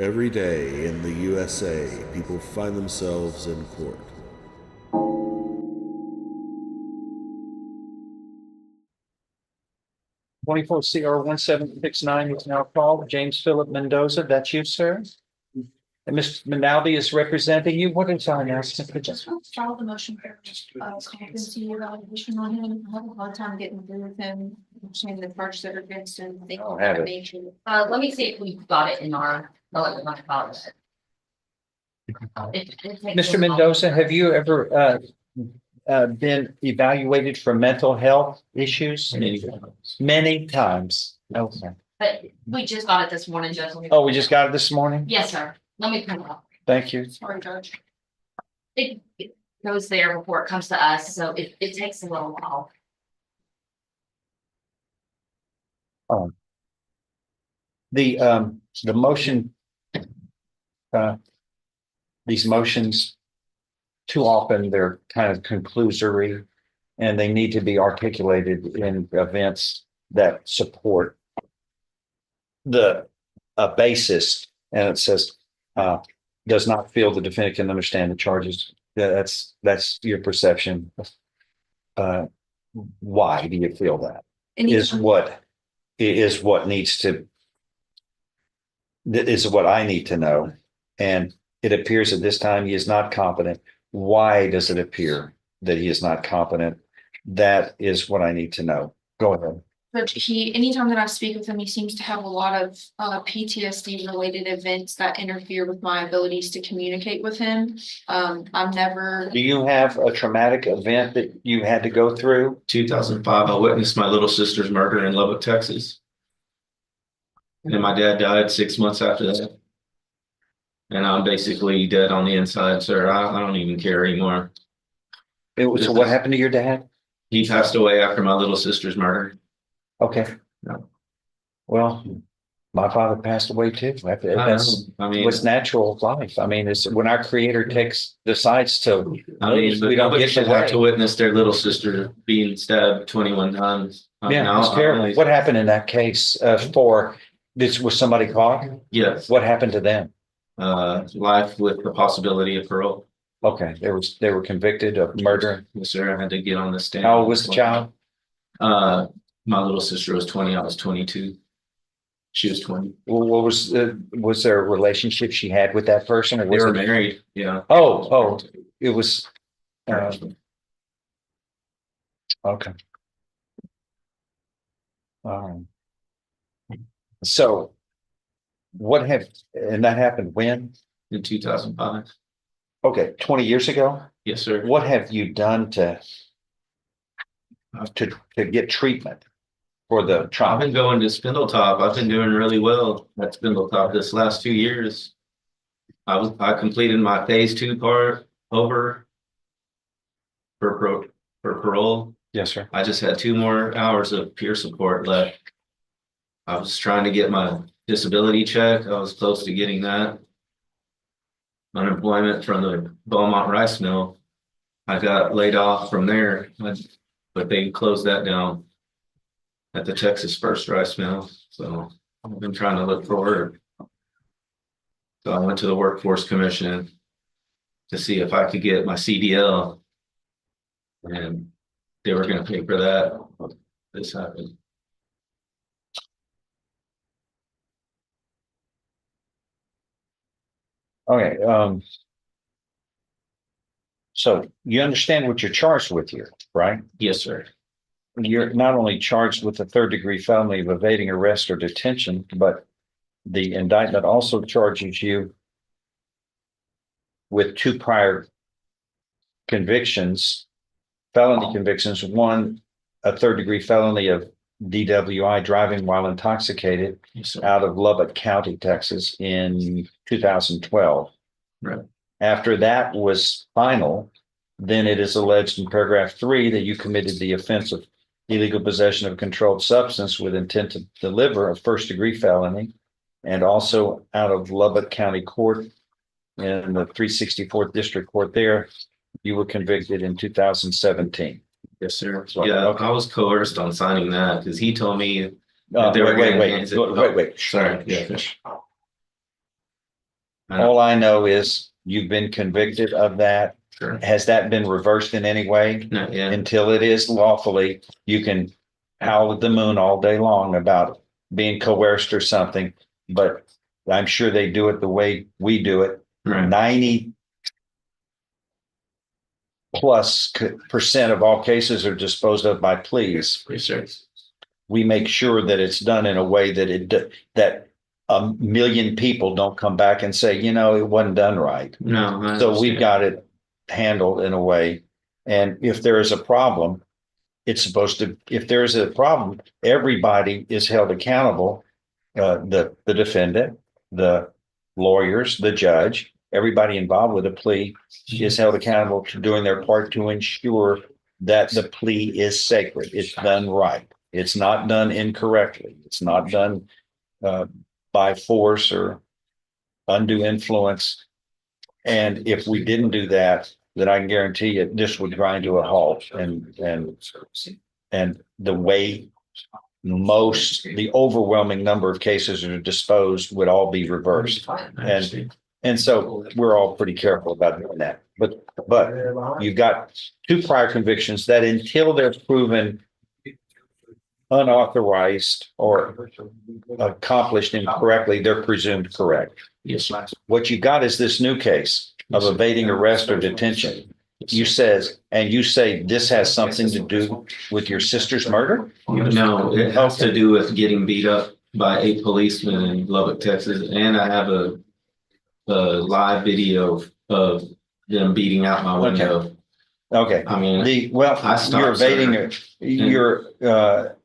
Every day in the USA, people find themselves in court. 24CR1769 is now called. James Philip Mendoza, that's you, sir? And Mr. Minaldi is representing you. What is our announcement? Just follow the motion for competency evaluation on him. I have a hard time getting through with him, saying the charges that are against him. They I'll have it. nature. Let me see if we've got it in our, files. Mr. Mendoza, have you ever been evaluated for mental health issues? Many times. Okay. But we just got it this morning, Judge. Oh, we just got it this morning? Yes, sir. Let me print it up. Thank you. Sorry, Judge. It goes there before it comes to us, so it takes a little while. The motion, these motions, too often they're kind of conclusory and they need to be articulated in events that support the basis. And it says, does not feel the defendant can understand the charges. That's your perception. Why do you feel that? Is what needs to, is what I need to know. And it appears at this time he is not competent. Why does it appear that he is not competent? That is what I need to know. Go ahead. But anytime that I speak with him, he seems to have a lot of PTSD related events that interfere with my abilities to communicate with him. I'm never. Do you have a traumatic event that you had to go through? 2005, I witnessed my little sister's murder in Lubbock, Texas. And my dad died 6 months after that. And I'm basically dead on the inside, sir. I don't even care anymore. So what happened to your dad? He passed away after my little sister's murder. Okay. No. Well, my father passed away too. That's what's natural of life. I mean, it's when our creator decides to, we don't get to have to witness their little sister being stabbed 21 times. Yeah, it's terrible. What happened in that case was somebody caught? Yes. What happened to them? Life with the possibility of parole. Okay, they were convicted of murder. Yes, sir. I had to get on the stand. How old was the child? My little sister was 20. I was 22. She was 20. Well, was there a relationship she had with that person? Or They were married. Yeah. Oh, it was. Okay. All right. So, and that happened when? In 2005. Okay, 20 years ago? Yes, sir. What have you done to get treatment for the I've trauma? been going to Spindletop. I've been doing really well at Spindletop this last 2 years. I completed my phase 2 part over for parole. Yes, sir. I just had 2 more hours of peer support left. I was trying to get my disability check. I was close to getting that. Unemployment from the Beaumont rice mill. I got laid off from there, but they closed that down at the Texas First rice mill. So I've been trying to look for work. So I went to the Workforce Commission to see if I could get my CDL, and they were going to pay for that. This happened. Okay. So you understand what you're charged with here, right? Yes, sir. You're not only charged with a 3rd-degree felony of evading arrest or detention, but the indictment also charges you with 2 prior convictions, felony convictions. One, a 3rd-degree felony of DWI, driving while intoxicated, Yes, sir. out of Lubbock County, Texas in 2012. Right. After that was final, then it is alleged in paragraph 3 that you committed the offense of illegal possession of a controlled substance with intent to deliver, a 1st-degree felony, and also out of Lubbock County Court in the 364th District Court there, you were convicted in 2017. Yes, sir. So, Yeah, okay. I was coerced on signing that because he told me Wait. Sorry. Yeah. All I know is you've been convicted of that. Sure. Has that been reversed in any way? Not yet. Until it is lawfully, you can howl at the moon all day long about being coerced or something, but I'm sure they do it the way we do it. Right. 90 plus percent of all cases are disposed of by pleas. Research. We make sure that it's done in a way that that a million people don't come back and say, you know, it wasn't done right. No. I So we've understand. got it handled in a way. And if there is a problem, it's supposed to, if there is a problem, everybody is held accountable. The defendant, the lawyers, the judge, everybody involved with a plea is held accountable to doing their part to ensure that the plea is sacred. It's done right. It's not done incorrectly. It's not done by force or undue influence. And if we didn't do that, then I can guarantee you this would grind to a halt. And the way the overwhelming number of cases are disposed would all be reversed. And so we're all pretty careful about doing that. But you've got 2 prior convictions that until they're proven unauthorized or accomplished incorrectly, they're presumed correct. Yes. What you got is this new case of evading arrest or detention. You say this has something to do with your sister's murder? No, it has to do with getting beat up by 8 policemen in Lubbock, Texas, and I have a live video of them beating out my window. Okay. I mean, I stopped, you're evading sir.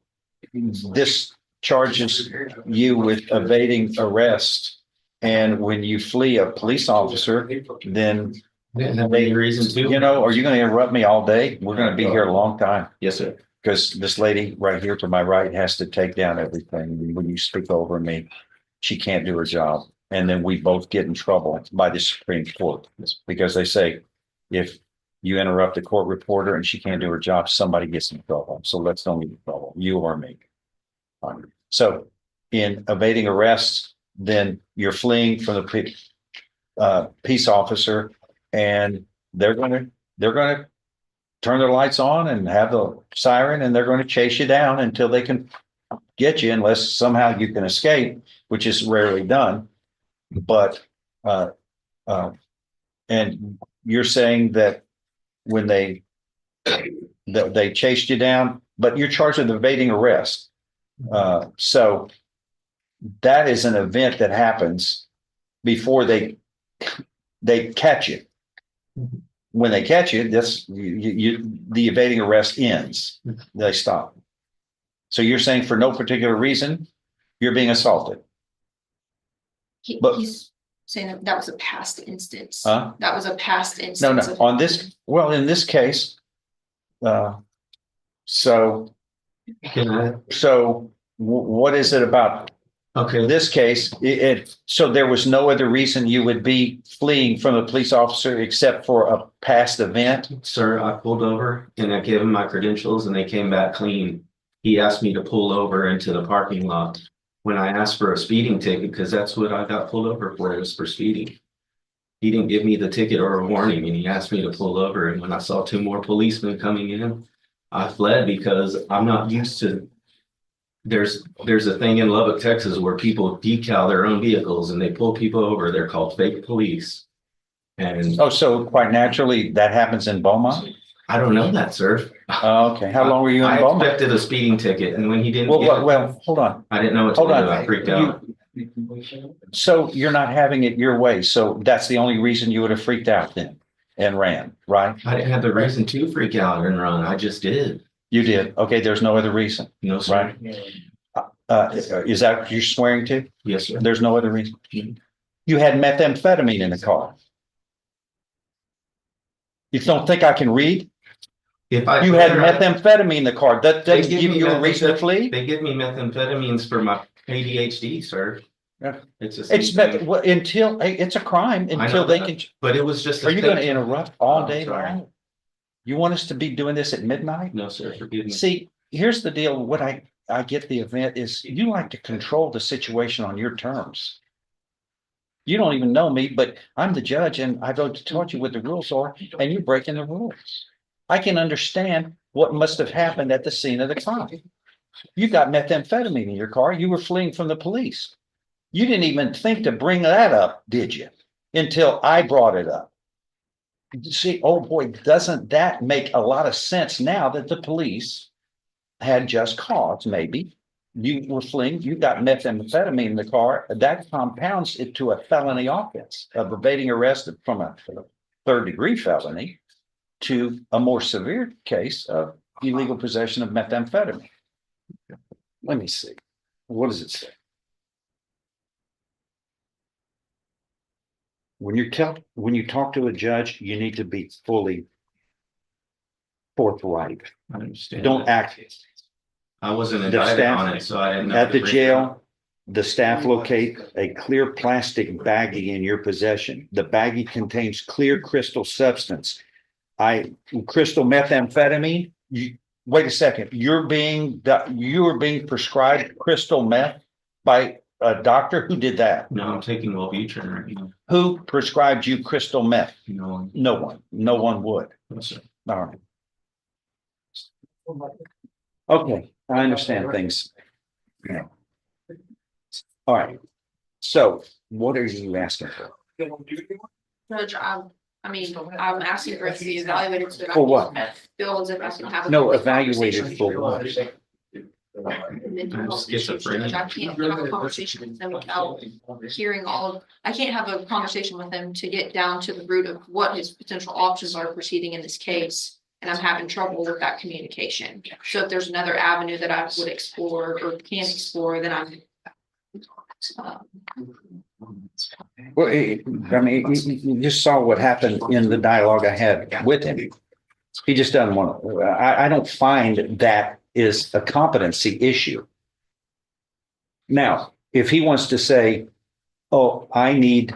this charges you with evading arrest. And when you flee a police officer, then Didn't have any reason to. you know, are you going to interrupt me all day? We're going to be here a long time. Yes, sir. Because this lady right here to my right has to take down everything. When you speak over me, she can't do her job. And then we both get in trouble by the Supreme Court because they say if you interrupt a court reporter and she can't do her job, somebody gets in trouble. So let's don't get in trouble, you or me. So in evading arrests, then you're fleeing from the peace officer, and they're going to turn their lights on and have the siren, and they're going to chase you down until they can get you, unless somehow you can escape, which is rarely done. But and you're saying that when they chased you down, but you're charged with evading arrest. So that is an event that happens before they catch you. When they catch you, the evading arrest ends. They stop. So you're saying for no particular reason, you're being assaulted. But- He's saying that was a past instance. Huh? That was a past No, instance. on this, well, in this case, so what is it about Okay, this case? So there was no other reason you would be fleeing from a police officer except for a past event? sir, I pulled over and I gave him my credentials and they came back clean. He asked me to pull over into the parking lot. When I asked for a speeding ticket, because that's what I got pulled over for, it was for speeding. He didn't give me the ticket or a warning and he asked me to pull over. And when I saw 2 more policemen coming in, I fled because I'm not used to. There's a thing in Lubbock, Texas where people decal their own vehicles and they pull people over. They're called fake police. And Oh, so quite naturally, that happens in Beaumont? I don't know that, sir. Okay, how long were you in I Beaumont? expected a speeding ticket and when he didn't get it, Well, hold on. I didn't know what to Hold do. on. I freaked out. So you're not having it your way. So that's the only reason you would have freaked out then and ran, right? I didn't have the reason to freak out and run. I just did. You did. Okay, there's no other reason, No, sir. right? Is that what you're swearing to? Yes, sir. There's no other reason. You had methamphetamine in the car. You don't think I can read? If I. You had methamphetamine in the car. That They doesn't give give me you a reason to flee? They give me methamphetamines for my ADHD, sir. Yeah. It's the same It's thing. until it's a crime until they that. can. But it was just. Are you going to interrupt all Oh, day sorry. long? You want us to be doing this at midnight? No, sir, forgive me. See, here's the deal. What I get the event is you like to control the situation on your terms. You don't even know me, but I'm the judge and I've taught you what the rules are and you're breaking the rules. I can understand what must have happened at the scene of the crime. You got methamphetamine in your car. You were fleeing from the police. You didn't even think to bring that up, did you? Until I brought it up. See, oh boy, doesn't that make a lot of sense now that the police had just cause, maybe? You were fleeing, you got methamphetamine in the car, that compounds it to a felony offense of evading arrest from a third-degree felony to a more severe case of illegal possession of methamphetamine. Let me see. What does it say? When you talk to a judge, you need to be fully forthright. I understand. Don't that. act. I wasn't The indicted staff- on it, so I didn't know. At to the bring it jail, up. the staff locate a clear plastic baggie in your possession. The baggie contains clear crystal substance. Crystal methamphetamine. Wait a second. You are being prescribed crystal meth by a doctor. Who did that? No, I'm taking Wellbutrin right now. Who prescribed you crystal meth? No, No one. No one would. no, sir. All right. Okay, I understand things. Yeah. All right. So what are you asking for? Judge, I'm asking for it to be evaluated so that I For what? can feel as if I can have. a No, conversation. evaluated for what? Mental health issues, Judge. I can't have a conversation with them without hearing I can't have a conversation with them to get down to the root of what his potential options are proceeding in this case. And I'm having trouble with that communication. So if there's another avenue that I would explore or can explore, then I'm. Well, I mean, you just saw what happened in the dialogue I had with him. He just doesn't want to, I don't find that is a competency issue. Now, if he wants to say, oh, I need,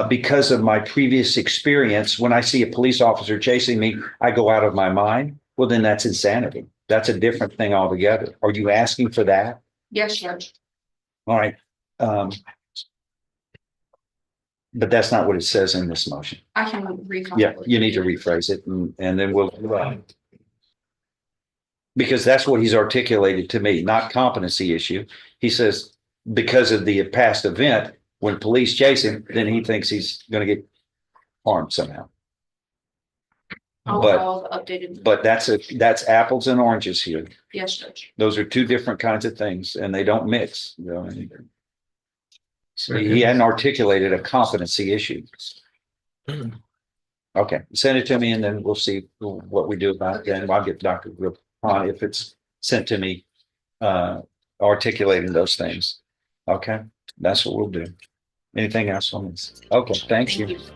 because of my previous experience, when I see a police officer chasing me, I go out of my mind. Well, then that's insanity. That's a different thing altogether. Are you asking for that? Yes, Judge. All right. But that's not what it says in this motion. I can recall. Yeah, you need to rephrase it and then we'll. Because that's what he's articulated to me, not competency issue. He says, because of the past event, when police chase him, then he thinks he's going to get harmed somehow. I'll But- call the updated. But that's apples and oranges here. Yes, Judge. Those are two different kinds of things and they don't mix. You know? He hadn't articulated a competency issue. Okay, send it to me and then we'll see what we do about it. Then I'll get Dr. Grip on if it's sent to me, articulating those things. Okay, that's what we'll do. Anything else on this? Okay, thank you. Thank you.